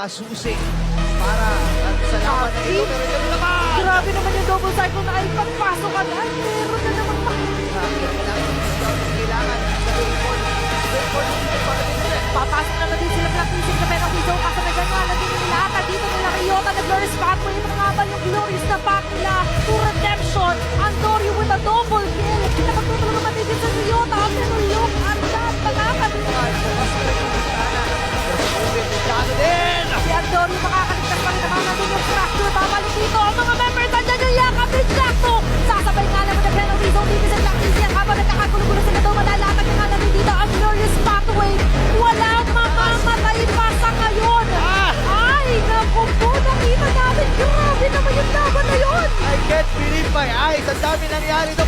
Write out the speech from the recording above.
makakasusi para sa laban na ito. Pero ito naman! Grabe naman yung double cycle na ay pagpasok at ay meron na naman Kailangan papasok na din sila practicing sa penalty zone kasi medyo nga lagi nila ata dito nila Ryota nag-glorious pathway ito nga ba yung glorious na pack nila to redemption Andorio with a double kill pinapagtutulong naman din sa Ryota pero yung Ardan makakalimutan si Andorio makakaligtas pa rin naman natin yung fracture babalik dito ang mga members nandiyan yung yakap ni Jackto sasabay nga naman ang penalty zone dito sa practicing habang nagkakagulo-gulo sila daw malalatag nga natin dito ang glorious pathway walang mamamatay pa sa ngayon ay naku po nakita natin grabe naman yung laban na yun I can't believe my eyes. Ang dami nangyari doon.